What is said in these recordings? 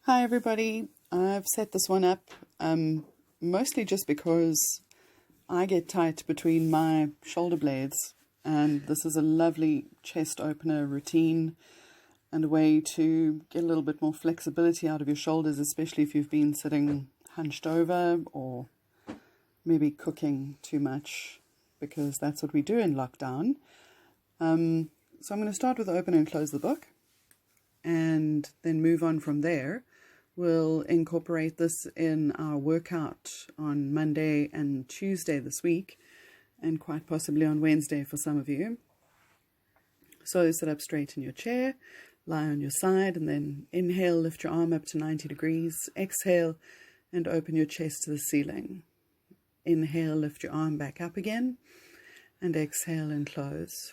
Hi everybody, I've set this one up mostly just because I get tight between my shoulder blades, and this is a lovely chest opener routine and a way to get a little bit more flexibility out of your shoulders, especially if you've been sitting hunched over or maybe cooking too much, because that's what we do in lockdown. So I'm going to start with open and close the book and then move on from there. We'll incorporate this in our workout on Monday and Tuesday this week, and quite possibly on Wednesday for some of you. So sit up straight in your chair, lie on your side, and then inhale, lift your arm up to 90 degrees. Exhale and open your chest to the ceiling. Inhale, lift your arm back up again, and exhale and close.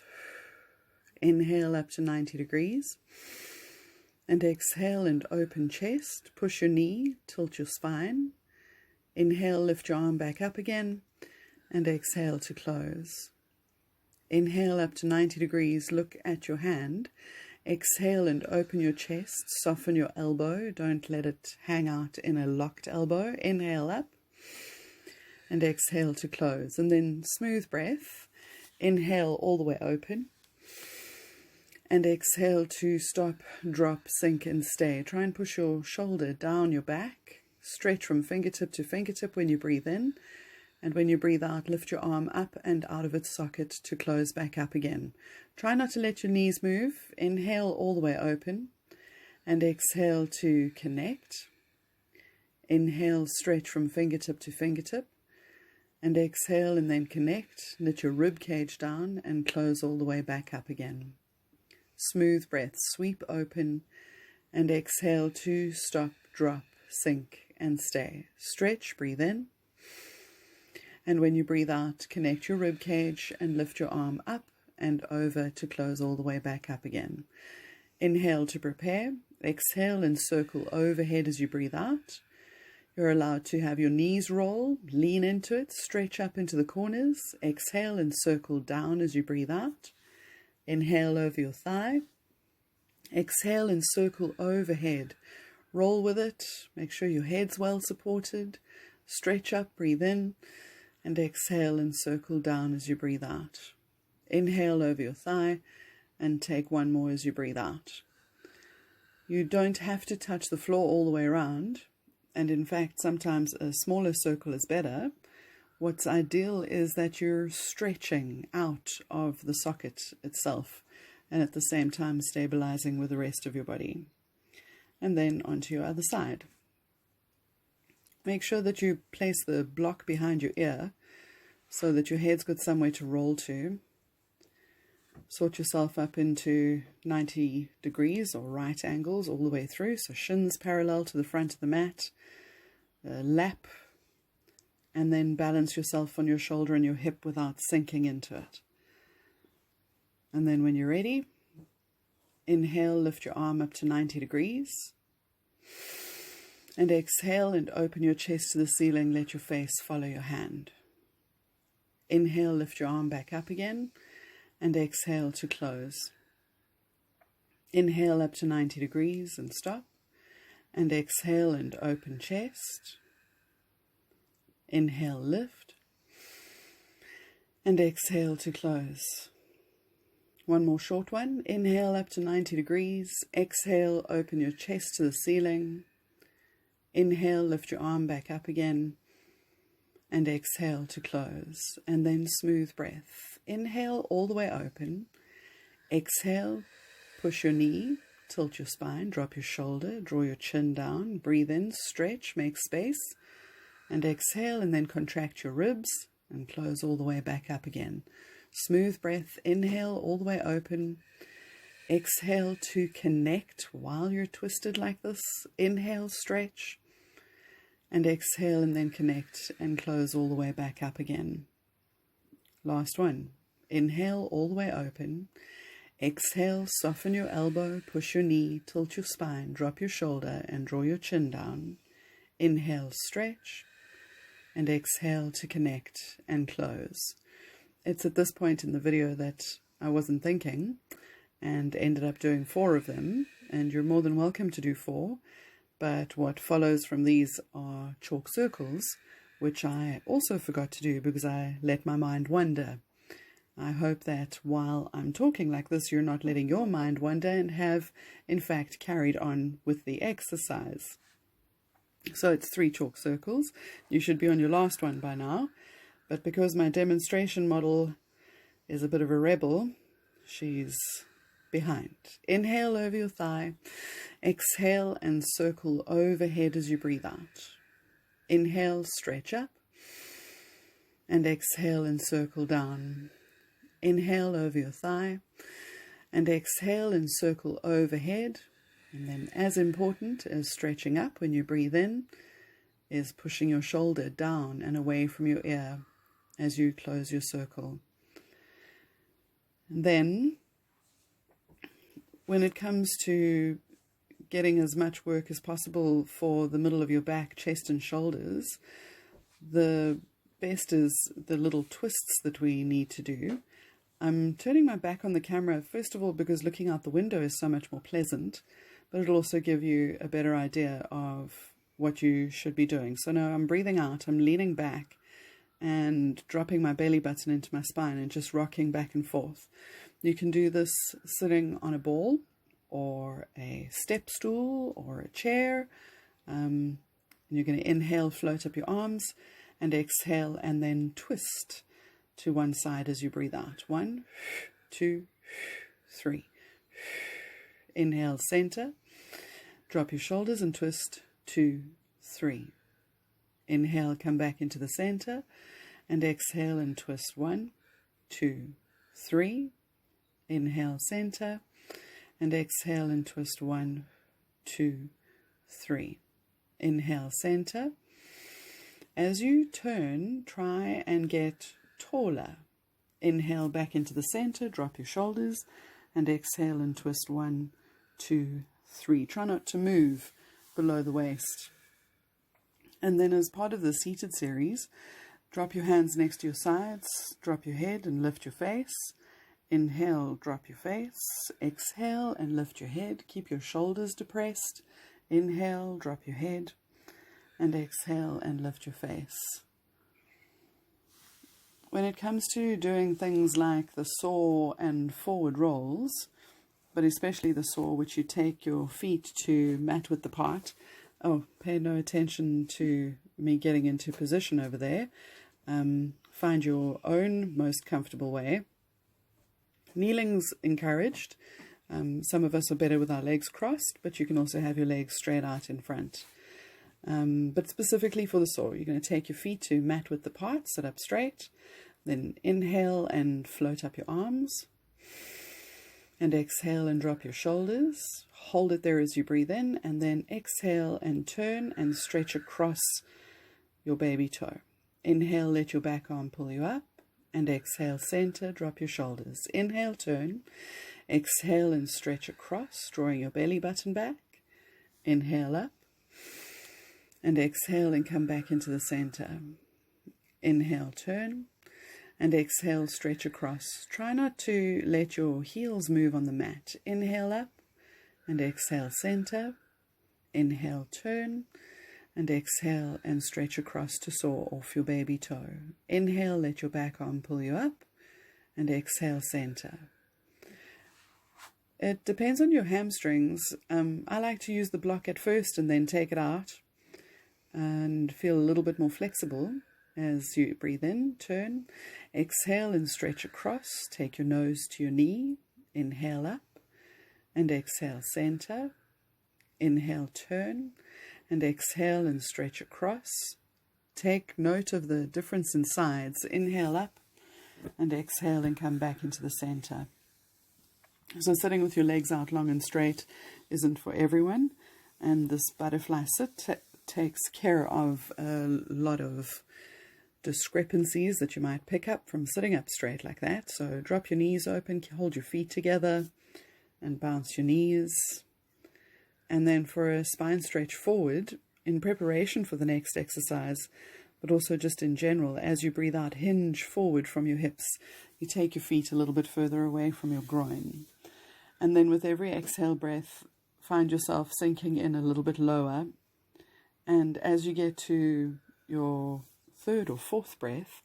Inhale up to 90 degrees. And exhale and open chest, push your knee, tilt your spine. Inhale, lift your arm back up again, and exhale to close. Inhale up to 90 degrees, look at your hand. Exhale and open your chest, soften your elbow, don't let it hang out in a locked elbow. Inhale up, and exhale to close. And then smooth breath, inhale all the way open. And exhale to stop, drop, sink, and stay. Try and push your shoulder down your back. Stretch from fingertip to fingertip when you breathe in. And when you breathe out, lift your arm up and out of its socket to close back up again. Try not to let your knees move. Inhale all the way open. And exhale to connect. Inhale, stretch from fingertip to fingertip. And exhale and then connect. Let your rib cage down and close all the way back up again. Smooth breath, sweep open, and exhale to stop, drop, sink, and stay. Stretch, breathe in. And when you breathe out, connect your rib cage and lift your arm up and over to close all the way back up again. Inhale to prepare. Exhale and circle overhead as you breathe out. You're allowed to have your knees roll, lean into it, stretch up into the corners. Exhale and circle down as you breathe out. Inhale over your thigh. Exhale and circle overhead. Roll with it. Make sure your head's well supported. Stretch up, breathe in, and exhale and circle down as you breathe out. Inhale over your thigh and take one more as you breathe out. You don't have to touch the floor all the way around, and in fact sometimes a smaller circle is better. What's ideal is that you're stretching out of the socket itself and at the same time stabilizing with the rest of your body. And then onto your other side. Make sure that you place the block behind your ear so that your head's got somewhere to roll to. Sort yourself up into 90 degrees or right angles all the way through, so shins parallel to the front of the mat, lap, and then balance yourself on your shoulder and your hip without sinking into it. And then when you're ready, inhale, lift your arm up to 90 degrees. And exhale and open your chest to the ceiling, let your face follow your hand. Inhale, lift your arm back up again, and exhale to close. Inhale up to 90 degrees and stop. And exhale and open chest. Inhale, lift, and exhale to close. One more short one. Inhale up to 90 degrees. Exhale, open your chest to the ceiling. Inhale, lift your arm back up again, and exhale to close. And then smooth breath. Inhale all the way open. Exhale, push your knee, tilt your spine, drop your shoulder, draw your chin down. Breathe in, stretch, make space. And exhale and then contract your ribs and close all the way back up again. Smooth breath. Inhale all the way open. Exhale to connect while you're twisted like this. Inhale, stretch. And exhale and then connect and close all the way back up again. Last one. Inhale all the way open. Exhale, soften your elbow, push your knee, tilt your spine, drop your shoulder and draw your chin down. Inhale, stretch. And exhale to connect and close. It's at this point in the video that I wasn't thinking and ended up doing 4 of them, and you're more than welcome to do 4. But what follows from these are chalk circles, which I also forgot to do because I let my mind wander. I hope that while I'm talking like this, you're not letting your mind wander and have, in fact, carried on with the exercise. So it's 3 chalk circles. You should be on your last one by now. But because my demonstration model is a bit of a rebel, she's behind. Inhale over your thigh. Exhale and circle overhead as you breathe out. Inhale, stretch up. And exhale and circle down. Inhale over your thigh. And exhale and circle overhead. And then, as important as stretching up when you breathe in, is pushing your shoulder down and away from your ear as you close your circle. And then, when it comes to getting as much work as possible for the middle of your back, chest and shoulders, the best is the little twists that we need to do. I'm turning my back on the camera, first of all, because looking out the window is so much more pleasant, but it'll also give you a better idea of what you should be doing. So now I'm breathing out, I'm leaning back and dropping my belly button into my spine and just rocking back and forth. You can do this sitting on a ball or a step stool or a chair. And you're going to inhale, float up your arms, and exhale and then twist to one side as you breathe out. 1, 2, 3. Inhale, center. Drop your shoulders and twist. 2, 3. Inhale, come back into the center. And exhale and twist. 1, 2, 3. Inhale, center. And exhale and twist. 1, 2, 3. Inhale, center. As you turn, try and get taller. Inhale back into the center, drop your shoulders, and exhale and twist. 1, 2, 3. Try not to move below the waist. And then as part of the seated series, drop your hands next to your sides, drop your head and lift your face. Inhale, drop your face. Exhale and lift your head. Keep your shoulders depressed. Inhale, drop your head. And exhale and lift your face. When it comes to doing things like the saw and forward rolls, but especially the saw, which you take your feet to mat width apart. Oh, pay no attention to me getting into position over there. Find your own most comfortable way. Kneeling's encouraged. Some of us are better with our legs crossed, but you can also have your legs straight out in front. But specifically for the saw, you're going to take your feet to mat width apart, sit up straight, then inhale and float up your arms, and exhale and drop your shoulders. Hold it there as you breathe in, and then exhale and turn and stretch across your baby toe. Inhale, let your back arm pull you up, and exhale, center, drop your shoulders. Inhale, turn, exhale and stretch across, drawing your belly button back. Inhale up, and exhale and come back into the center. Inhale, turn, and exhale, stretch across. Try not to let your heels move on the mat. Inhale up, and exhale, center. Inhale, turn, and exhale and stretch across to saw off your baby toe. Inhale, let your back arm pull you up, and exhale, center. It depends on your hamstrings. I like to use the block at first and then take it out and feel a little bit more flexible as you breathe in, turn, exhale and stretch across. Take your nose to your knee, inhale up, and exhale, center. Inhale, turn, and exhale and stretch across. Take note of the difference in sides. Inhale up, and exhale and come back into the center. So sitting with your legs out long and straight isn't for everyone, and this butterfly sit takes care of a lot of discrepancies that you might pick up from sitting up straight like that. So drop your knees open, hold your feet together, and bounce your knees. And then for a spine stretch forward, in preparation for the next exercise, but also just in general, as you breathe out, hinge forward from your hips. You take your feet a little bit further away from your groin. And then with every exhale breath, find yourself sinking in a little bit lower. And as you get to your third or fourth breath,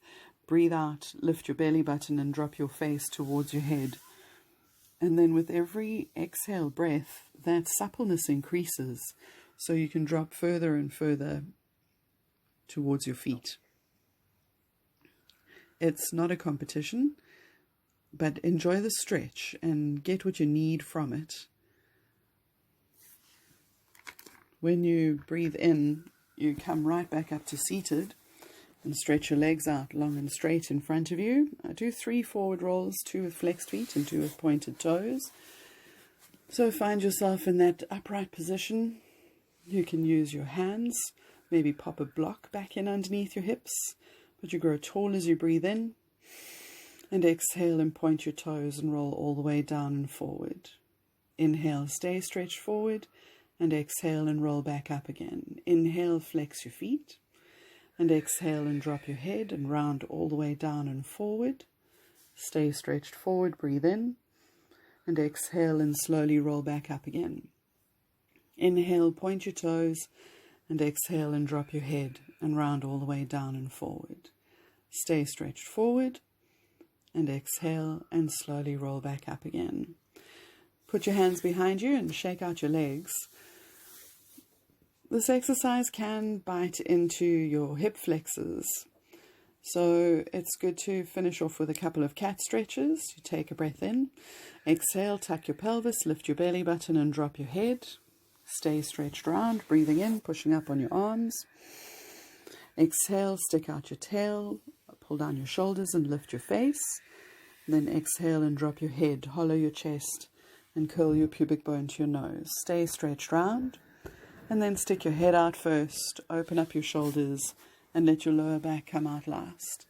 breathe out, lift your belly button and drop your face towards your head. And then with every exhale breath, that suppleness increases, so you can drop further and further towards your feet. It's not a competition, but enjoy the stretch and get what you need from it. When you breathe in, you come right back up to seated and stretch your legs out long and straight in front of you. I do 3 forward rolls, 2 with flexed feet and 2 with pointed toes. So find yourself in that upright position. You can use your hands, maybe pop a block back in underneath your hips, but you grow tall as you breathe in. And exhale and point your toes and roll all the way down and forward. Inhale, stay stretched forward, and exhale and roll back up again. Inhale, flex your feet. And exhale and drop your head and round all the way down and forward. Stay stretched forward, breathe in. And exhale and slowly roll back up again. Inhale, point your toes. And exhale and drop your head and round all the way down and forward. Stay stretched forward. And exhale and slowly roll back up again. Put your hands behind you and shake out your legs. This exercise can bite into your hip flexors, so it's good to finish off with a couple of cat stretches. You take a breath in, exhale, tuck your pelvis, lift your belly button and drop your head. Stay stretched round, breathing in, pushing up on your arms. Exhale, stick out your tail, pull down your shoulders and lift your face. Then exhale and drop your head, hollow your chest and curl your pubic bone to your nose. Stay stretched round. And then stick your head out first, open up your shoulders, and let your lower back come out last.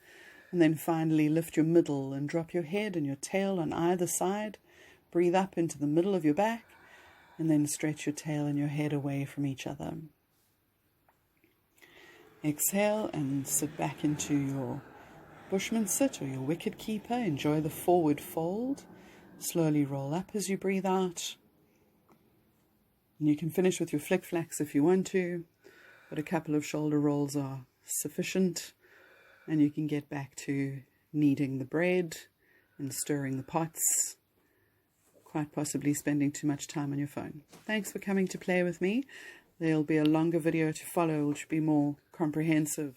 And then finally lift your middle and drop your head and your tail on either side. Breathe up into the middle of your back, and then stretch your tail and your head away from each other. Exhale and sit back into your Bushman sit or your wicket keeper. Enjoy the forward fold. Slowly roll up as you breathe out. And you can finish with your flick flacks if you want to, but a couple of shoulder rolls are sufficient, and you can get back to kneading the bread and stirring the pots, quite possibly spending too much time on your phone. Thanks for coming to play with me. There'll be a longer video to follow, which will be more comprehensive